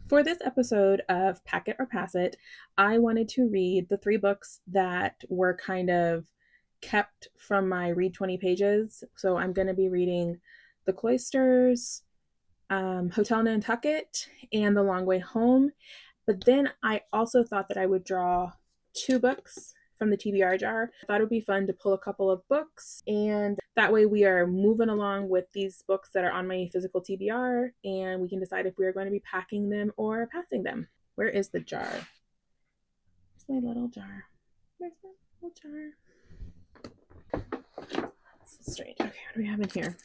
For this episode of Pack It or Pass It, I wanted to read the 3 books that were kind of kept from my read 20 pages. So I'm going to be reading The Cloisters, Hotel Nantucket, and The Long Way Home. But then I also thought that I would draw 2 books from the TBR jar. I thought it would be fun to pull a couple of books, and that way we are moving along with these books that are on my physical TBR, and we can decide if we are going to be packing them or passing them. Where is the jar? Where's my little jar? Where's my little jar? This is strange. Okay, what do we have in here?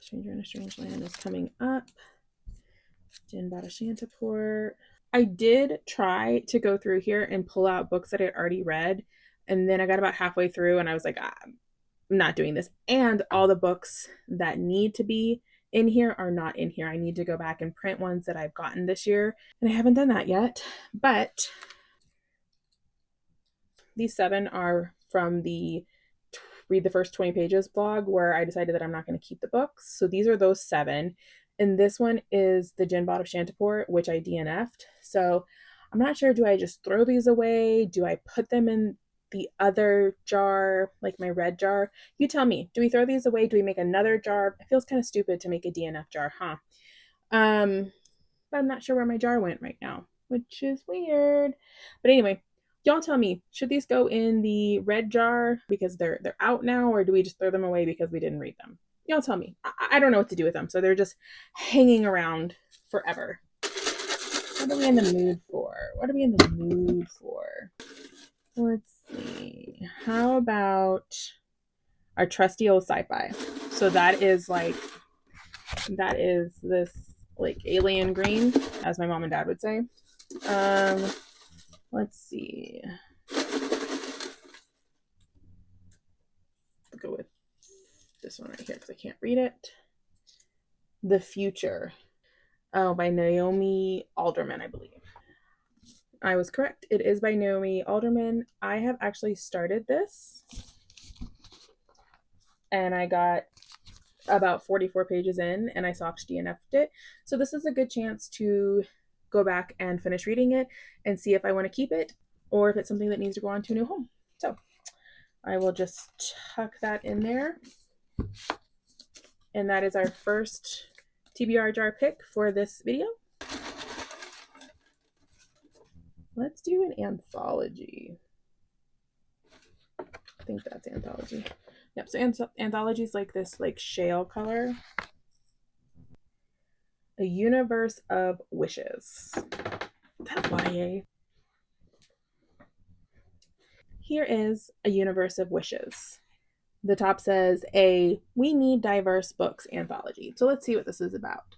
Stranger in a Strange Land is coming up. Gin Bada Shantaport. I did try to go through here and pull out books that I had already read, and then I got about halfway through and I was like, I'm not doing this. And all the books that need to be in here are not in here. I need to go back and print ones that I've gotten this year, and I haven't done that yet. But these 7 are from the Read the First 20 Pages blog, where I decided that I'm not going to keep the books. So these are those 7. And this one is the Gin Bada Shantaport, which I DNF'd. So I'm not sure, do I just throw these away? Do I put them in the other jar, like my red jar? You tell me. Do we throw these away? Do we make another jar? It feels kind of stupid to make a DNF jar, huh? But I'm not sure where my jar went right now, which is weird. But anyway, y'all tell me, should these go in the red jar because they're out now, or do we just throw them away because we didn't read them? Y'all tell me. I don't know what to do with them, so they're just hanging around forever. What are we in the mood for? Let's see. How about our trusty old sci-fi? So that is this like alien green, as my mom and dad would say. Let's see. I'll go with this one right here because I can't read it. The Future. Oh, by Naomi Alderman, I believe. I was correct. It is by Naomi Alderman. I have actually started this, and I got about 44 pages in, and I soft DNF'd it. So this is a good chance to go back and finish reading it and see if I want to keep it or if it's something that needs to go on to a new home. So I will just tuck that in there. And that is our first TBR jar pick for this video. Let's do an anthology. I think that's anthology. Yep, so anthology is like this shale color. A Universe of Wishes. That's YA. Here is A Universe of Wishes. The top says a We Need Diverse Books anthology. So let's see what this is about.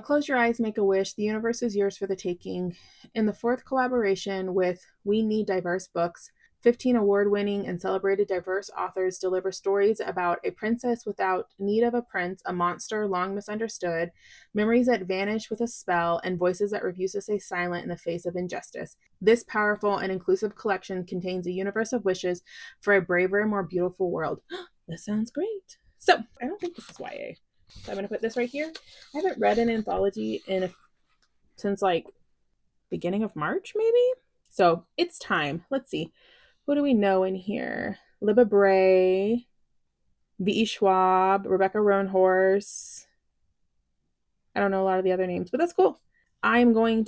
Close your eyes, make a wish. The universe is yours for the taking. In the 4th collaboration with We Need Diverse Books, 15 award-winning and celebrated diverse authors deliver stories about a princess without need of a prince, a monster long misunderstood, memories that vanish with a spell, and voices that refuse to stay silent in the face of injustice. This powerful and inclusive collection contains a universe of wishes for a braver and more beautiful world. This sounds great. So, I don't think this is YA. So I'm going to put this right here. I haven't read an anthology since beginning of March, maybe? So, it's time. Let's see. Who do we know in here? Libba Bray, V.E. Schwab, Rebecca Roanhorse. I don't know a lot of the other names, but that's cool. I will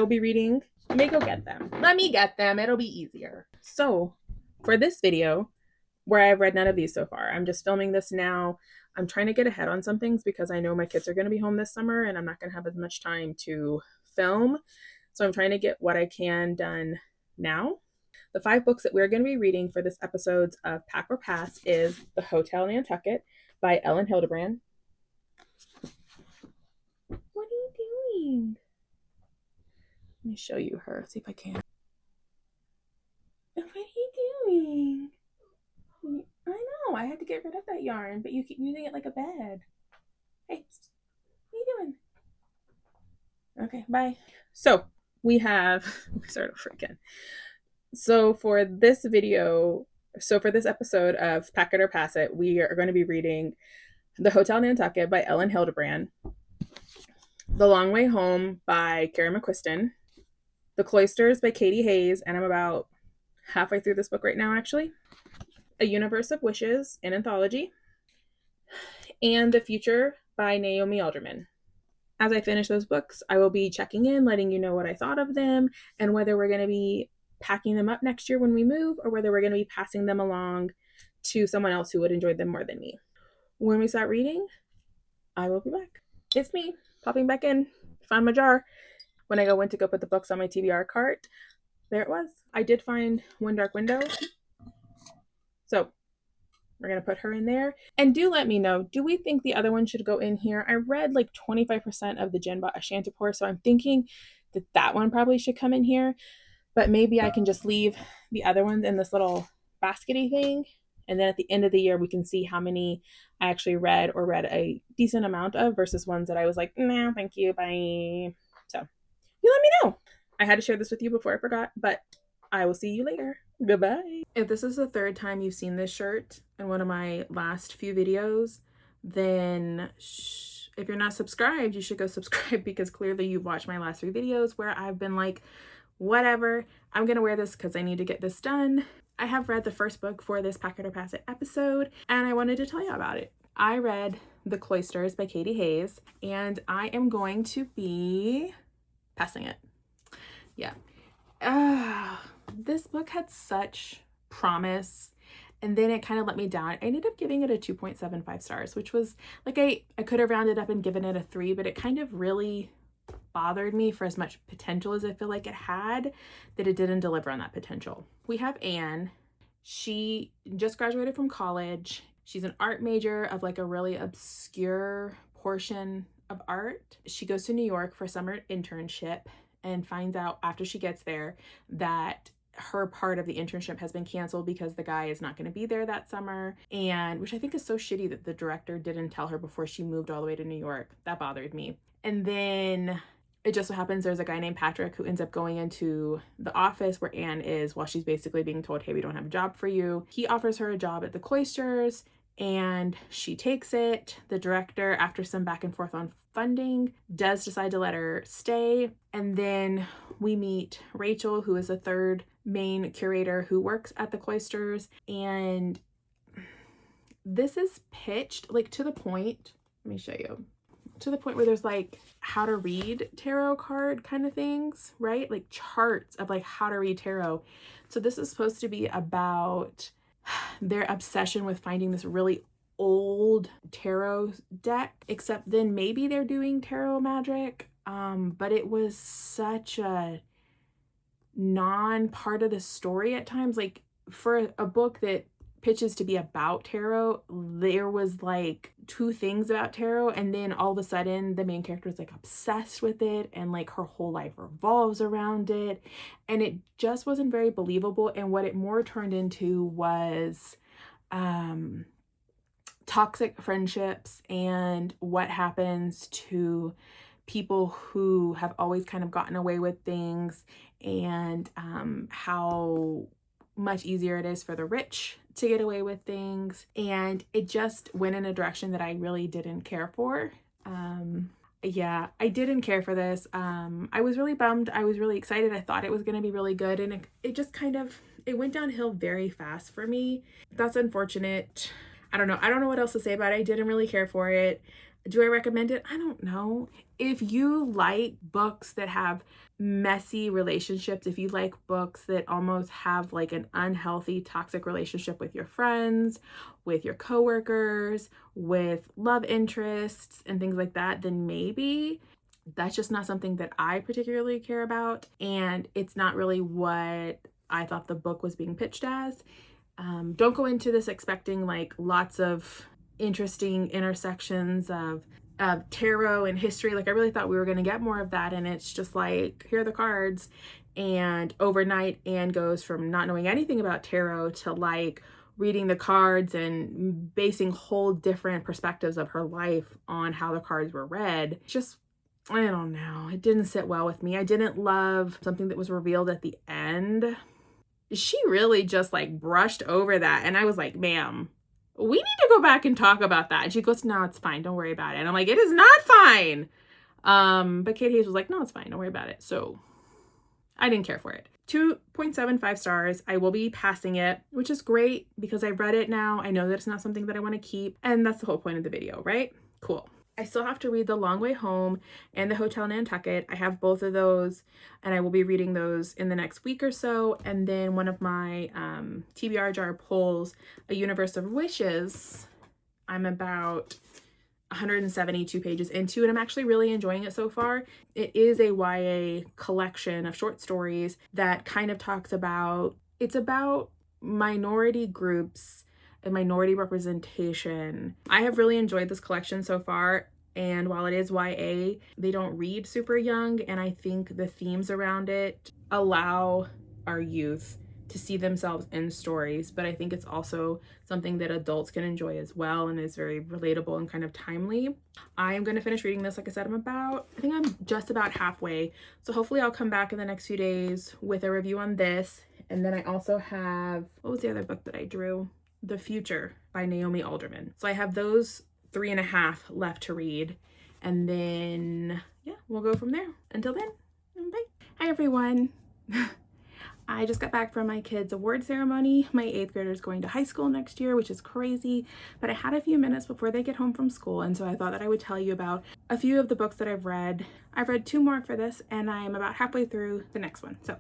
be reading. Let me go get them. Let me get them. It'll be easier. So, for this video, where I've read none of these so far, I'm just filming this now. I'm trying to get ahead on some things because I know my kids are going to be home this summer and I'm not going to have as much time to film. So I'm trying to get what I can done now. The 5 books that we're going to be reading for this episodes of Pack or Pass is The Hotel Nantucket by Elin Hilderbrand. What are you doing? Let me show you her. See if I can. What are you doing? I know. I had to get rid of that yarn, but you keep using it like a bed. Hey, what are you doing? Okay, bye. So we have, let me start over again. So for this episode of Pack It or Pass It, we are going to be reading The Hotel Nantucket by Elin Hilderbrand. The Long Way Home by Karen McQuestion, The Cloisters by Katy Hayes, and I'm about halfway through this book right now, actually. A Universe of Wishes, an anthology, and The Future by Naomi Alderman. As I finish those books, I will be checking in, letting you know what I thought of them, and whether we're going to be packing them up next year when we move, or whether we're going to be passing them along to someone else who would enjoy them more than me. When we start reading, I will be back. It's me, popping back in. Found my jar. When I went to go put the books on my TBR cart, there it was. I did find One Dark Window. So we're going to put her in there. And do let me know, do we think the other one should go in here? I read like 25% of the Jinba Ashantapur, so I'm thinking that that one probably should come in here. But maybe I can just leave the other ones in this little baskety thing. And then at the end of the year, we can see how many I actually read or read a decent amount of versus ones that I was like, no, thank you, bye. So you let me know. I had to share this with you before I forgot, but I will see you later. Goodbye. If this is the third time you've seen this shirt in one of my last few videos, then if you're not subscribed, you should go subscribe, because clearly you've watched my last 3 videos where I've been like, whatever, I'm gonna wear this because I need to get this done. I have read the first book for this Pack It or Pass It episode, and I wanted to tell you about it. I read The Cloisters by Katy Hayes, and I am going to be passing it. Yeah. This book had such promise, and then it kind of let me down. I ended up giving it a 2.75 stars, which was like, I could have rounded up and given it a 3, but it kind of really bothered me for as much potential as I feel like it had, that it didn't deliver on that potential. We have Anne. She just graduated from college. She's an art major of like a really obscure portion of art. She goes to New York for a summer internship and finds out after she gets there that her part of the internship has been canceled because the guy is not going to be there that summer, and which I think is so shitty that the director didn't tell her before she moved all the way to New York. That bothered me. And then it just so happens there's a guy named Patrick who ends up going into the office where Anne is while she's basically being told, hey, we don't have a job for you. He offers her a job at the Cloisters, and she takes it. The director, after some back and forth on funding, does decide to let her stay. And then we meet Rachel, who is a third main curator who works at the Cloisters. And this is pitched like to the point, let me show you, to the point where there's like how to read tarot card kind of things, right? Like charts of like how to read tarot. So this is supposed to be about their obsession with finding this really old tarot deck, except then maybe they're doing tarot magic. But it was such a non-part of the story at times. Like for a book that pitches to be about tarot, there was like 2 things about tarot, and then all of a sudden the main character is like obsessed with it, and like her whole life revolves around it, and it just wasn't very believable. And what it more turned into was toxic friendships and what happens to people who have always kind of gotten away with things, and how much easier it is for the rich to get away with things. And it just went in a direction that I really didn't care for. Yeah, I didn't care for this. I was really bummed. I was really excited. I thought it was going to be really good, and it just kind of, it went downhill very fast for me. That's unfortunate. I don't know what else to say about it. I didn't really care for it. Do I recommend it? I don't know. If you like books that have messy relationships, if you like books that almost have like an unhealthy, toxic relationship with your friends, with your coworkers, with love interests and things like that, then maybe that's just not something that I particularly care about. And it's not really what I thought the book was being pitched as. Don't go into this expecting like lots of interesting intersections of tarot and history. Like I really thought we were going to get more of that, and it's just like, here are the cards, and overnight Anne goes from not knowing anything about tarot to like reading the cards and basing whole different perspectives of her life on how the cards were read. Just, I don't know, it didn't sit well with me. I didn't love something that was revealed at the end. She really just like brushed over that, and I was like, ma'am, we need to go back and talk about that. And she goes, no, it's fine. Don't worry about it. And I'm like, it is not fine. But Katy was like, no, it's fine, don't worry about it. So I didn't care for it. 2.75 stars. I will be passing it, which is great because I read it now. I know that it's not something that I want to keep, and that's the whole point of the video, right? Cool. I still have to read The Long Way Home and The Hotel Nantucket. I have both of those, and I will be reading those in the next week or so. And then one of my TBR jar pulls, A Universe of Wishes. I'm about 172 pages into, and I'm actually really enjoying it so far. It is a YA collection of short stories that kind of talks about, it's about minority groups and minority representation. I have really enjoyed this collection so far, and while it is YA, they don't read super young, and I think the themes around it allow our youth to see themselves in stories, but I think it's also something that adults can enjoy as well and is very relatable and kind of timely. I am going to finish reading this. Like I said, I think I'm just about halfway, so hopefully I'll come back in the next few days with a review on this. And then I also have, what was the other book that I drew? The Future by Naomi Alderman. So I have those 3.5 left to read, and then yeah, we'll go from there. Until then, bye. Hi everyone. I just got back from my kids' award ceremony. My 8th grader is going to high school next year, which is crazy, but I had a few minutes before they get home from school, and so I thought that I would tell you about a few of the books that I've read. I've read 2 more for this, and I'm about halfway through the next one, so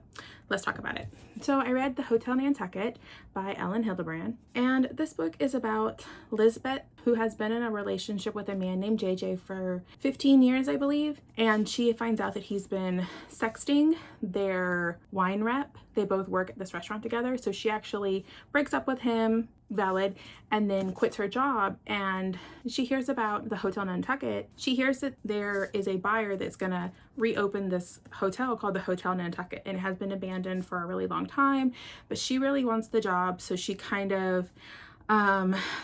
let's talk about it. So I read The Hotel Nantucket by Elin Hilderbrand, and this book is about Lisbeth, who has been in a relationship with a man named JJ for 15 years, I believe, and she finds out that he's been sexting their wine rep. They both work at this restaurant together, so she actually breaks up with him, valid, and then quits her job. And she hears about the Hotel Nantucket. She hears that there is a buyer that's gonna reopen this hotel called the Hotel Nantucket, and it has been abandoned for a really long time, but she really wants the job, so she kind of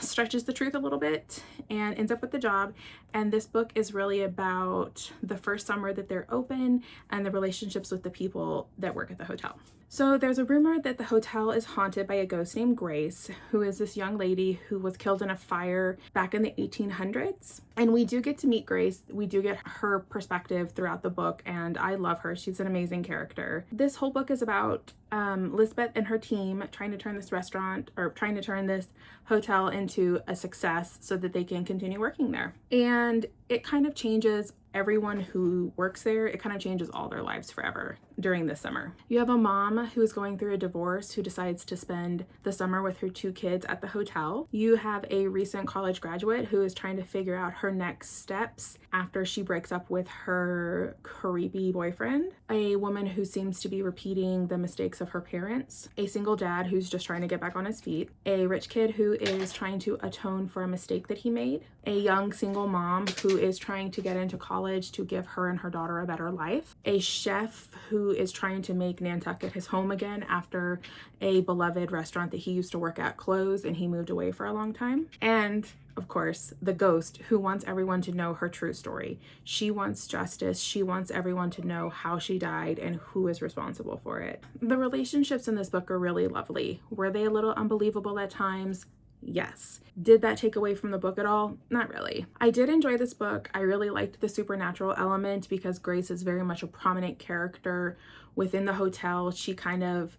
stretches the truth a little bit and ends up with the job. And this book is really about the first summer that they're open and the relationships with the people that work at the hotel. So there's a rumor that the hotel is haunted by a ghost named Grace, who is this young lady who was killed in a fire back in the 1800s. And we do get to meet Grace. We do get her perspective throughout the book, and I love her. She's an amazing character. This whole book is about Lisbeth and her team trying to turn this restaurant, or trying to turn this hotel into a success so that they can continue working there. And it kind of changes everyone who works there. It kind of changes all their lives forever during this summer. You have a mom who is going through a divorce who decides to spend the summer with her 2 kids at the hotel. You have a recent college graduate who is trying to figure out her next steps after she breaks up with her creepy boyfriend. A woman who seems to be repeating the mistakes of her parents. A single dad who's just trying to get back on his feet. A rich kid who is trying to atone for a mistake that he made. A young single mom who is trying to get into college to give her and her daughter a better life. A chef who is trying to make Nantucket his home again after a beloved restaurant that he used to work at closed and he moved away for a long time. And of course, the ghost who wants everyone to know her true story. She wants justice. She wants everyone to know how she died and who is responsible for it. The relationships in this book are really lovely. Were they a little unbelievable at times? Yes. Did that take away from the book at all? Not really. I did enjoy this book. I really liked the supernatural element because Grace is very much a prominent character within the hotel. She kind of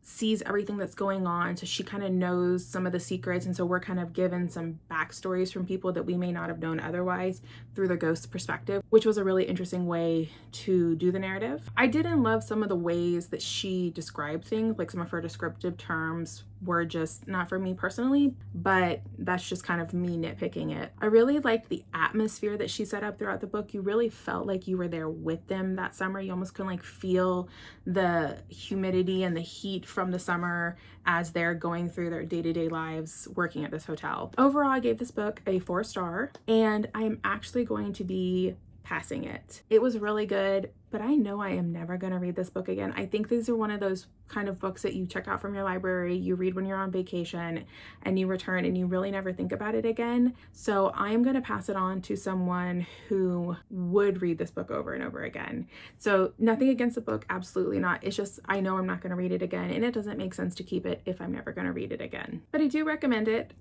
sees everything that's going on, so she kind of knows some of the secrets, and so we're kind of given some backstories from people that we may not have known otherwise through the ghost perspective, which was a really interesting way to do the narrative. I didn't love some of the ways that she described things, like some of her descriptive terms were just not for me personally, but that's just kind of me nitpicking it. I really liked the atmosphere that she set up throughout the book. You really felt like you were there with them that summer. You almost can like feel the humidity and the heat from the summer as they're going through their day-to-day lives working at this hotel. Overall, I gave this book a 4 star, and I'm actually going to be passing it. It was really good, but I know I am never going to read this book again. I think these are one of those kind of books that you check out from your library, you read when you're on vacation, and you return and you really never think about it again. So I'm going to pass it on to someone who would read this book over and over again. So nothing against the book, absolutely not. It's just I know I'm not going to read it again, and it doesn't make sense to keep it if I'm never going to read it again. But I do recommend it,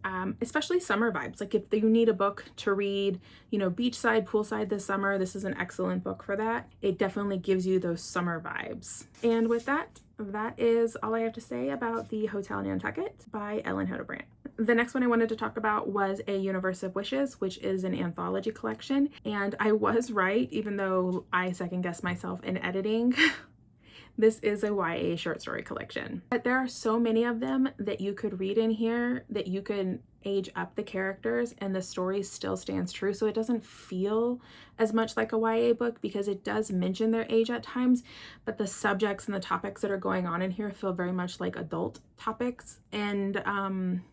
especially summer vibes. Like if you need a book to read, you know, beachside, poolside this summer, this is an excellent book for that. It definitely gives you those summer vibes. And with that, that is all I have to say about The Hotel Nantucket by Elin Hilderbrand. The next one I wanted to talk about was A Universe of Wishes, which is an anthology collection. And I was right, even though I second guessed myself in editing. This is a YA short story collection. But there are so many of them that you could read in here that you can age up the characters and the story still stands true. So it doesn't feel as much like a YA book because it does mention their age at times, but the subjects and the topics that are going on in here feel very much like adult topics and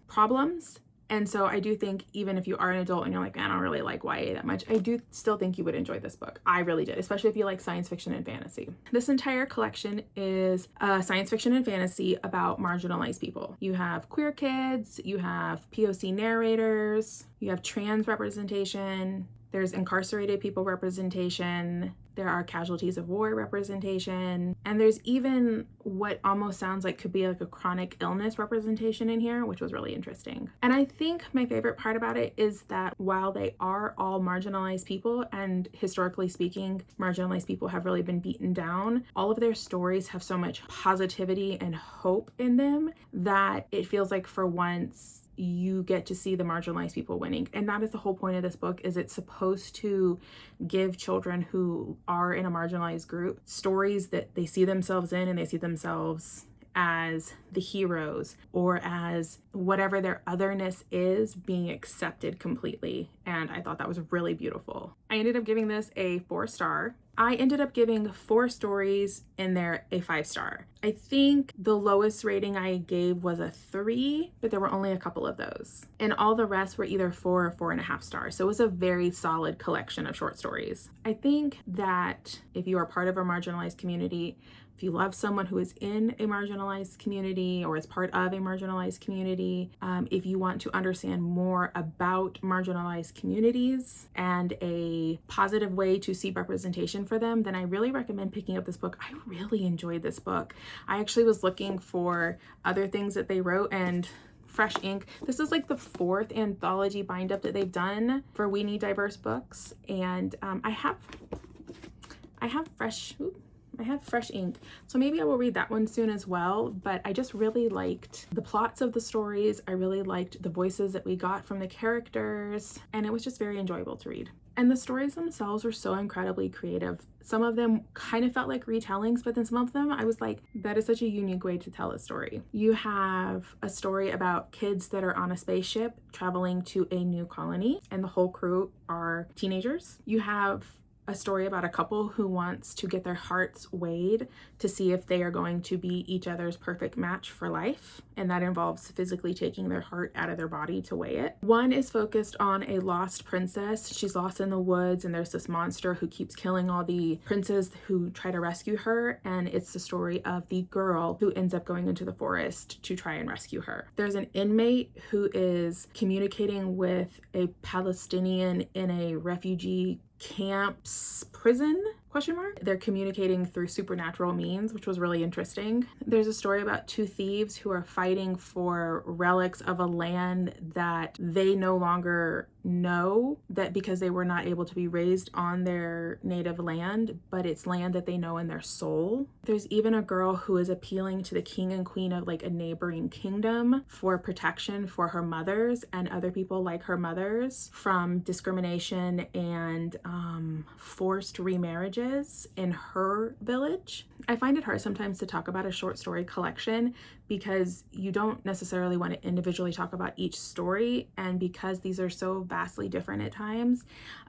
problems. And so I do think even if you are an adult and you're like, I don't really like YA that much, I do still think you would enjoy this book. I really did, especially if you like science fiction and fantasy. This entire collection is science fiction and fantasy about marginalized people. You have queer kids, you have POC narrators, you have trans representation, there's incarcerated people representation, there are casualties of war representation, and there's even what almost sounds like could be like a chronic illness representation in here, which was really interesting. And I think my favorite part about it is that while they are all marginalized people, and historically speaking, marginalized people have really been beaten down, all of their stories have so much positivity and hope in them that it feels like for once you get to see the marginalized people winning. And that is the whole point of this book, is it's supposed to give children who are in a marginalized group stories that they see themselves in, and they see themselves as the heroes or as whatever their otherness is being accepted completely. And I thought that was really beautiful. I ended up giving this a 4-star. I ended up giving 4 stories in there a 5-star. I think the lowest rating I gave was a 3, but there were only a couple of those. And all the rest were either 4 or 4.5 stars. So it was a very solid collection of short stories. I think that if you are part of a marginalized community, if you love someone who is in a marginalized community or is part of a marginalized community, if you want to understand more about marginalized communities and a positive way to see representation for them, then I really recommend picking up this book. I really enjoyed this book. I actually was looking for other things that they wrote, and Fresh Ink. This is like the 4th anthology bind up that they've done for We Need Diverse Books. And I have Fresh Ink, so maybe I will read that one soon as well. But I just really liked the plots of the stories. I really liked the voices that we got from the characters, and it was just very enjoyable to read. And the stories themselves were so incredibly creative. Some of them kind of felt like retellings, but then some of them I was like, that is such a unique way to tell a story. You have a story about kids that are on a spaceship traveling to a new colony, and the whole crew are teenagers. You have a story about a couple who wants to get their hearts weighed to see if they are going to be each other's perfect match for life, and that involves physically taking their heart out of their body to weigh it. One is focused on a lost princess. She's lost in the woods, and there's this monster who keeps killing all the princes who try to rescue her, and it's the story of the girl who ends up going into the forest to try and rescue her. There's an inmate who is communicating with a Palestinian in a refugee camp's prison, ? They're communicating through supernatural means, which was really interesting. There's a story about 2 thieves who are fighting for relics of a land that they no longer know, that because they were not able to be raised on their native land, but it's land that they know in their soul. There's even a girl who is appealing to the king and queen of like a neighboring kingdom for protection for her mothers and other people like her mothers from discrimination and forced remarriages in her village. I find it hard sometimes to talk about a short story collection because you don't necessarily want to individually talk about each story, and because these are so vastly different at times,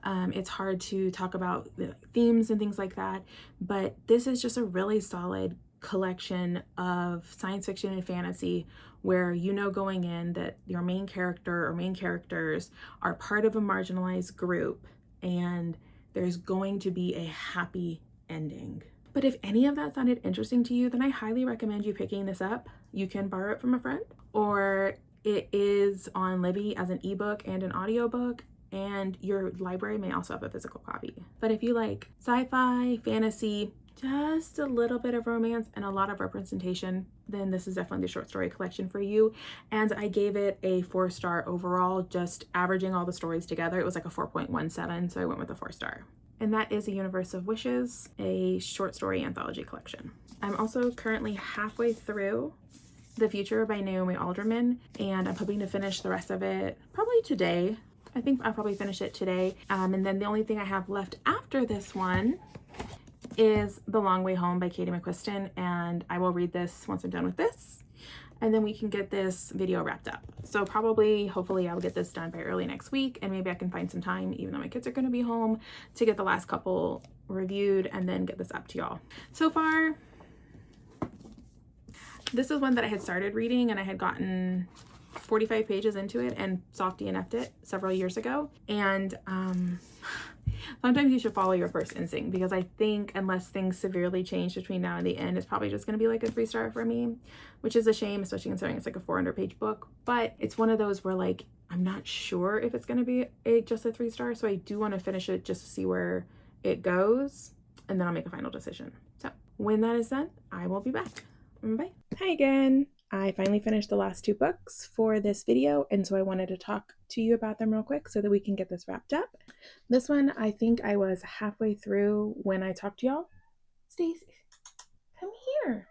it's hard to talk about the themes and things like that. But this is just a really solid collection of science fiction and fantasy where you know going in that your main character or main characters are part of a marginalized group, and there's going to be a happy ending. But if any of that sounded interesting to you, then I highly recommend you picking this up. You can borrow it from a friend, or it is on Libby as an ebook and an audiobook, and your library may also have a physical copy. But if you like sci-fi, fantasy, just a little bit of romance and a lot of representation, then this is definitely the short story collection for you. And I gave it a 4-star overall, just averaging all the stories together. It was like a 4.17, so I went with a 4-star. And that is A Universe of Wishes, a short story anthology collection. I'm also currently halfway through The Future by Naomi Alderman, and I'm hoping to finish the rest of it probably today. I think I'll probably finish it today. And then the only thing I have left after this one is The Long Way Home by Katy McQuestion, and I will read this once I'm done with this, and then we can get this video wrapped up. So probably, hopefully I'll get this done by early next week, and maybe I can find some time, even though my kids are going to be home, to get the last couple reviewed and then get this up to y'all. So far, this is one that I had started reading, and I had gotten 45 pages into it and soft DNF'd it several years ago. And sometimes you should follow your first instinct, because I think unless things severely change between now and the end, it's probably just going to be like a 3-star for me, which is a shame, especially considering it's like a 400-page book. But it's one of those where, like, I'm not sure if it's going to be just a 3-star, so I do want to finish it just to see where it goes, and then I'll make a final decision. So when that is done, I will be back. Bye. Hi again. I finally finished the last 2 books for this video, and so I wanted to talk to you about them real quick so that we can get this wrapped up. This one, I think I was halfway through when I talked to y'all. Stacey, come here.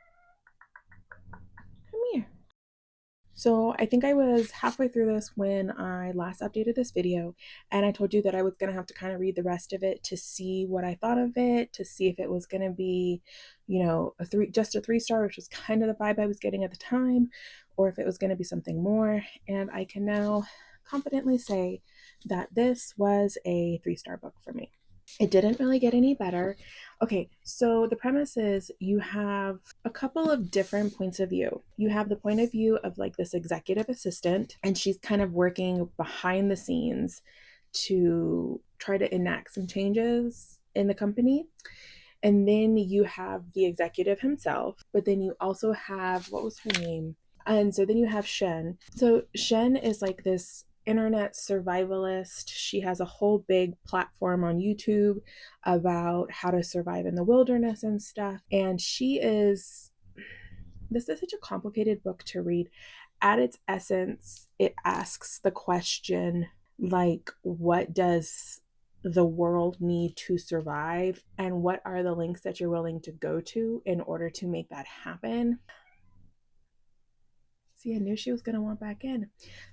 Come here. So I think I was halfway through this when I last updated this video, and I told you that I was going to have to kind of read the rest of it to see what I thought of it, to see if it was going to be, you know, just a 3-star, which was kind of the vibe I was getting at the time, or if it was going to be something more. And I can now confidently say that this was a 3-star book for me. It didn't really get any better. Okay, so the premise is you have a couple of different points of view. You have the point of view of like this executive assistant, and she's kind of working behind the scenes to try to enact some changes in the company. And then you have the executive himself, but then you also have, what was her name? And so then you have Shen. So Shen is like this internet survivalist. She has a whole big platform on YouTube about how to survive in the wilderness and stuff. And this is such a complicated book to read. At its essence, it asks the question, like, what does the world need to survive, and what are the lengths that you're willing to go to in order to make that happen? See, I knew she was going to want back in. I'm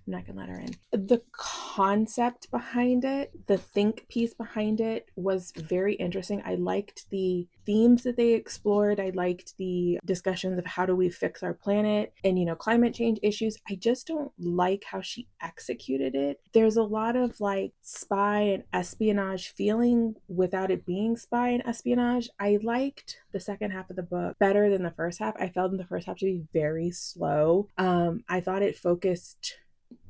not going to let her in. The concept behind it, the think piece behind it was very interesting. I liked the themes that they explored. I liked the discussions of how do we fix our planet and, you know, climate change issues. I just don't like how she executed it. There's a lot of like spy and espionage feeling without it being spy and espionage. I liked the second half of the book better than the first half. I felt in the first half to be very slow. I thought it focused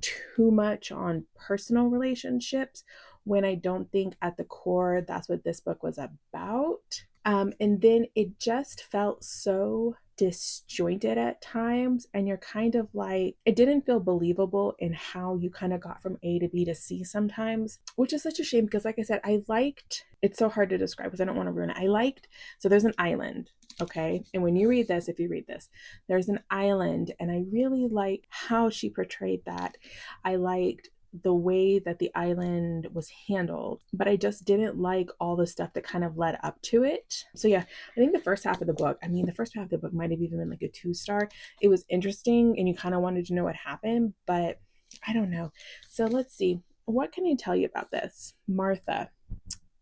too much on personal relationships when I don't think at the core that's what this book was about. And then it just felt so disjointed at times, and you're kind of like, it didn't feel believable in how you kind of got from A to B to C sometimes, which is such a shame because, like I said, I liked, it's so hard to describe because I don't want to ruin it. So there's an island, okay? And when you read this, if you read this, there's an island, and I really like how she portrayed that. I liked the way that the island was handled, but I just didn't like all the stuff that kind of led up to it. So yeah, I think the first half of the book might have even been like a 2-star. It was interesting and you kind of wanted to know what happened, but I don't know. So let's see. What can I tell you about this? Martha,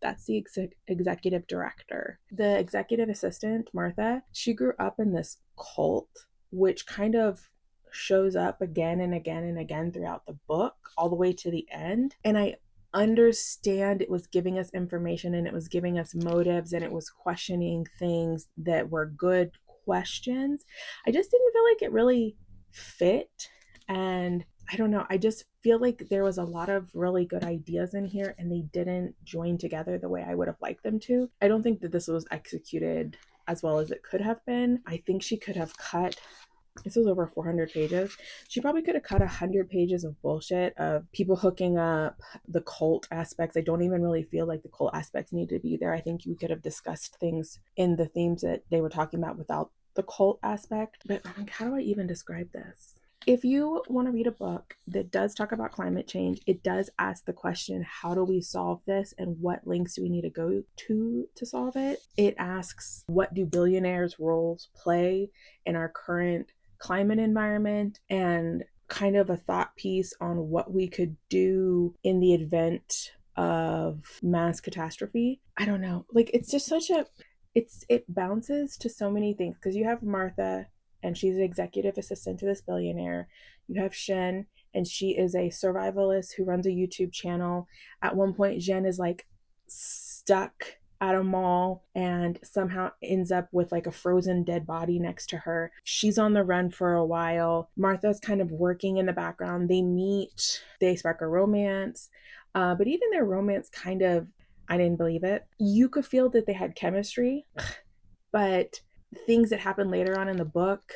that's the executive director. The executive assistant, Martha, she grew up in this cult, which kind of shows up again and again and again throughout the book, all the way to the end. And I understand it was giving us information and it was giving us motives and it was questioning things that were good questions. I just didn't feel like it really fit. And I don't know. I just feel like there was a lot of really good ideas in here and they didn't join together the way I would have liked them to. I don't think that this was executed as well as it could have been. I think she could have cut, this was over 400 pages. She probably could have cut 100 pages of bullshit of people hooking up, the cult aspects. I don't even really feel like the cult aspects need to be there. I think we could have discussed things in the themes that they were talking about without the cult aspect. But how do I even describe this? If you want to read a book that does talk about climate change, it does ask the question, how do we solve this and what links do we need to go to solve it? It asks, what do billionaires' roles play in our current climate environment, and kind of a thought piece on what we could do in the event of mass catastrophe. I don't know. Like, it's just such a, it bounces to so many things, because you have Martha, and she's an executive assistant to this billionaire. You have Shen, and she is a survivalist who runs a YouTube channel. At one point, Jen is like stuck at a mall and somehow ends up with like a frozen dead body next to her. She's on the run for a while. Martha's kind of working in the background. They meet, they spark a romance, but even their romance kind of, I didn't believe it. You could feel that they had chemistry, but things that happened later on in the book,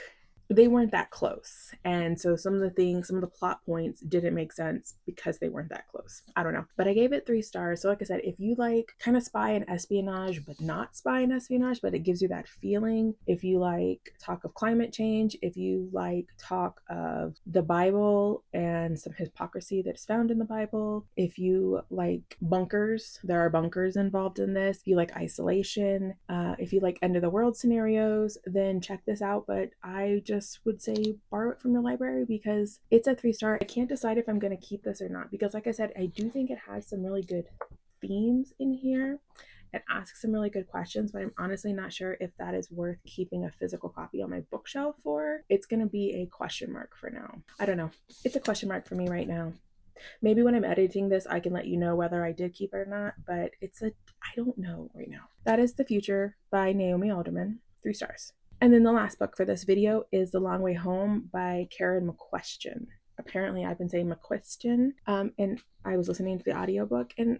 they weren't that close. And so some of the plot points didn't make sense because they weren't that close. I don't know. But I gave it 3 stars. So like I said, if you like kind of spy and espionage, but not spy and espionage, but it gives you that feeling. If you like talk of climate change, if you like talk of the Bible and some hypocrisy that's found in the Bible, if you like bunkers, there are bunkers involved in this. If you like isolation, if you like end of the world scenarios, then check this out. But I just would say borrow it from your library because it's a 3-star. I can't decide if I'm going to keep this or not because, like I said, I do think it has some really good themes in here. It asks some really good questions, but I'm honestly not sure if that is worth keeping a physical copy on my bookshelf for. It's going to be a question mark for now. I don't know. It's a question mark for me right now. Maybe when I'm editing this, I can let you know whether I did keep it or not, but I don't know right now. That is The Future by Naomi Alderman, 3 stars. And then the last book for this video is The Long Way Home by Karen McQuestion. Apparently I've been saying McQuestion, and I was listening to the audiobook and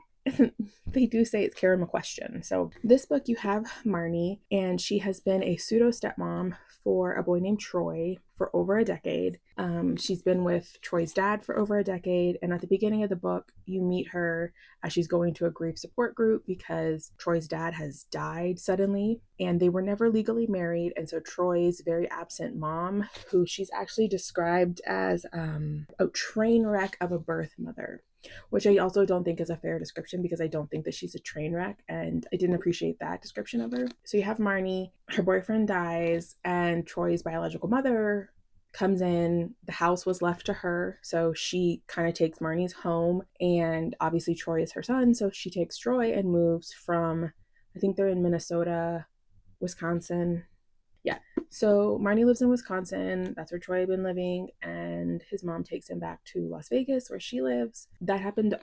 they do say it's Karen McQuestion. So this book, you have Marnie, and she has been a pseudo stepmom for a boy named Troy for over a decade. She's been with Troy's dad for over a decade, and at the beginning of the book, you meet her as she's going to a grief support group because Troy's dad has died suddenly, and they were never legally married, and so Troy's very absent mom, who she's actually described as a train wreck of a birth mother, which I also don't think is a fair description because I don't think that she's a train wreck, and I didn't appreciate that description of her. So you have Marnie, her boyfriend dies, and Troy's biological mother comes in. The house was left to her, so she kind of takes Marnie's home, and obviously Troy is her son, so she takes Troy and moves from, I think they're in Minnesota, Wisconsin. Yeah, so Marnie lives in Wisconsin. That's where Troy had been living, and his mom takes him back to Las Vegas where she lives. That happened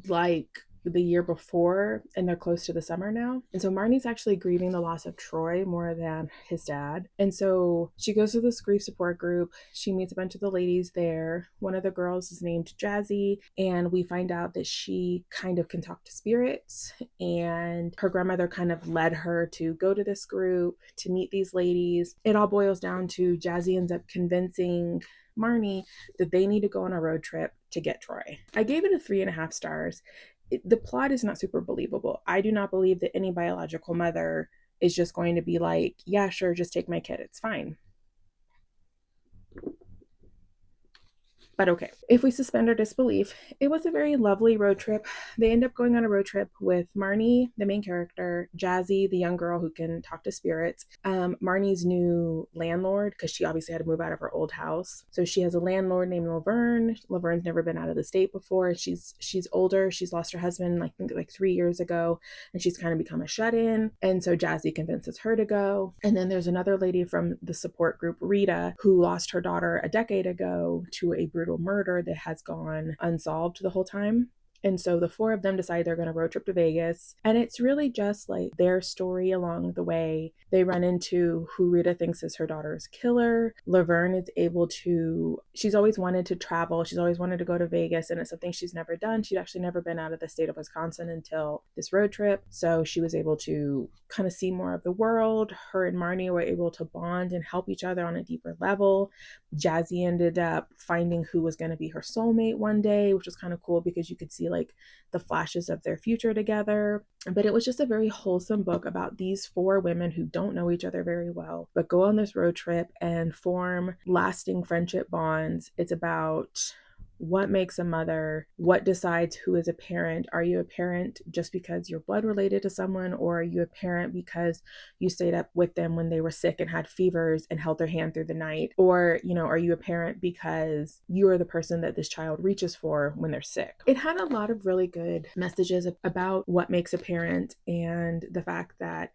like the year before, and they're close to the summer now. And so Marnie's actually grieving the loss of Troy more than his dad. And so she goes to this grief support group. She meets a bunch of the ladies there. One of the girls is named Jazzy, and we find out that she kind of can talk to spirits, and her grandmother kind of led her to go to this group to meet these ladies. It all boils down to Jazzy ends up convincing Marnie that they need to go on a road trip to get Troy. I gave it a 3.5 stars. The plot is not super believable. I do not believe that any biological mother is just going to be like, yeah, sure, just take my kid. It's fine. But okay, if we suspend our disbelief, it was a very lovely road trip. They end up going on a road trip with Marnie, the main character, Jazzy, the young girl who can talk to spirits, Marnie's new landlord, because she obviously had to move out of her old house. So she has a landlord named Laverne. Laverne's never been out of the state before. She's older. She's lost her husband, I think, like 3 years ago, and she's kind of become a shut-in. And so Jazzy convinces her to go. And then there's another lady from the support group, Rita, who lost her daughter a decade ago to a brutal murder that has gone unsolved the whole time. And so the four of them decide they're going to road trip to Vegas. And it's really just like their story along the way. They run into who Rita thinks is her daughter's killer. Laverne is able to, she's always wanted to travel. She's always wanted to go to Vegas, and it's something she's never done. She'd actually never been out of the state of Wisconsin until this road trip. So she was able to kind of see more of the world. Her and Marnie were able to bond and help each other on a deeper level. Jazzy ended up finding who was going to be her soulmate one day, which was kind of cool because you could see like the flashes of their future together. But it was just a very wholesome book about these four women who don't know each other very well, but go on this road trip and form lasting friendship bonds. It's about what makes a mother, what decides who is a parent. Are you a parent just because you're blood related to someone, or are you a parent because you stayed up with them when they were sick and had fevers and held their hand through the night? Or, are you a parent because you are the person that this child reaches for when they're sick? It had a lot of really good messages about what makes a parent, and the fact that,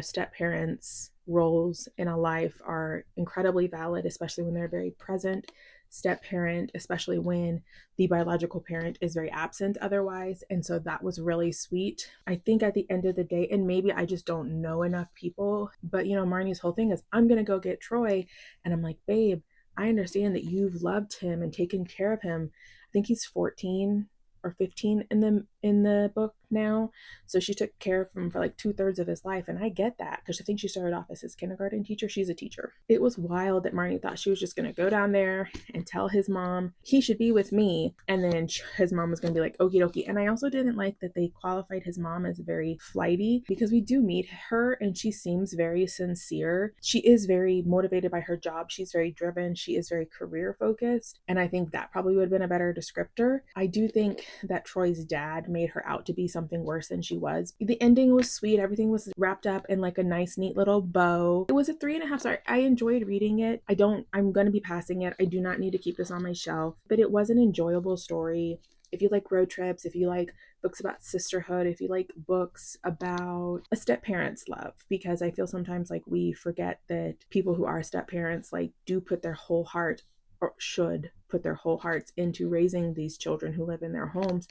step parents' roles in a life are incredibly valid, especially when they're very present. Step parent, especially when the biological parent is very absent otherwise. And so that was really sweet. I think at the end of the day, and maybe I just don't know enough people, but Marnie's whole thing is, I'm going to go get Troy. And I'm like, babe, I understand that you've loved him and taken care of him. I think he's 14 or 15 in the book now. So she took care of him for like 2/3 of his life. And I get that, because I think she started off as his kindergarten teacher. She's a teacher. It was wild that Marnie thought she was just going to go down there and tell his mom he should be with me. And then his mom was going to be like, okie dokie. And I also didn't like that they qualified his mom as very flighty, because we do meet her and she seems very sincere. She is very motivated by her job. She's very driven. She is very career focused. And I think that probably would have been a better descriptor. I do think that Troy's dad made her out to be something worse than she was. The ending was sweet. Everything was wrapped up in like a nice, neat little bow. It was a 3.5 star. I enjoyed reading it. I'm going to be passing it. I do not need to keep this on my shelf, but it was an enjoyable story. If you like road trips, if you like books about sisterhood, if you like books about a step parent's love, because I feel sometimes like we forget that people who are step parents like do put their whole heart, or should put their whole hearts into raising these children who live in their homes.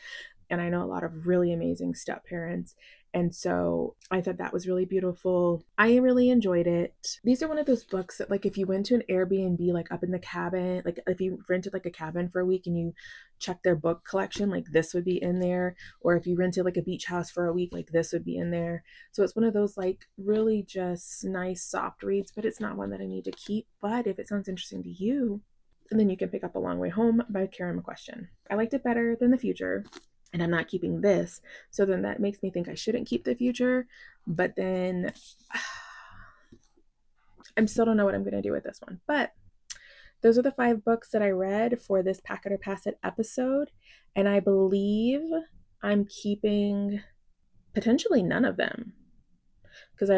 And I know a lot of really amazing step parents. And so I thought that was really beautiful. I really enjoyed it. These are one of those books that, like, if you went to an Airbnb, like up in the cabin, like if you rented like a cabin for a week and you check their book collection, like this would be in there. Or if you rented like a beach house for a week, like this would be in there. So it's one of those like really just nice, soft reads, but it's not one that I need to keep. But if it sounds interesting to you, and then you can pick up A Long Way Home by McQuestion. I liked it better than The Future, and I'm not keeping this. So then that makes me think I shouldn't keep The Future, but then I still don't know what I'm going to do with this one. But those are the 5 books that I read for this Pack It or Pass It episode, and I believe I'm keeping potentially none of them, because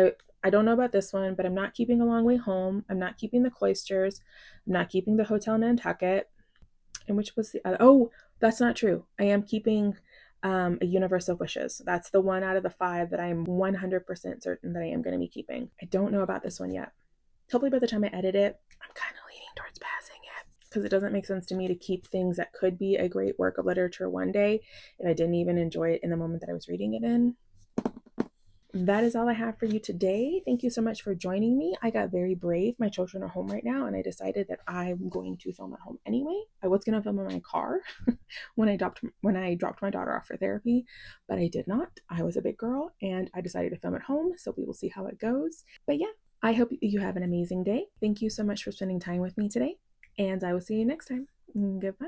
I don't know about this one, but I'm not keeping A Long Way Home. I'm not keeping The Cloisters. I'm not keeping The Hotel Nantucket. And which was the other? Oh, that's not true. I am keeping A Universe of Wishes. That's the one out of the 5 that I'm 100% certain that I am going to be keeping. I don't know about this one yet. Hopefully by the time I edit it, I'm kind of leaning towards passing it, because it doesn't make sense to me to keep things that could be a great work of literature one day if I didn't even enjoy it in the moment that I was reading it in. That is all I have for you today. Thank you so much for joining me. I got very brave. My children are home right now, and I decided that I'm going to film at home anyway. I was going to film in my car when I dropped my daughter off for therapy, but I did not. I was a big girl, and I decided to film at home, so we will see how it goes. But yeah, I hope you have an amazing day. Thank you so much for spending time with me today, and I will see you next time. Goodbye.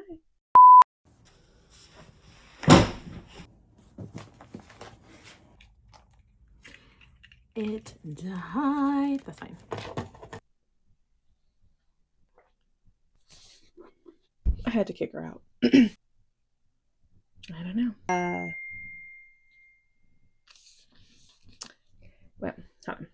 It died. That's fine. I had to kick her out. I don't know. Well, hold on.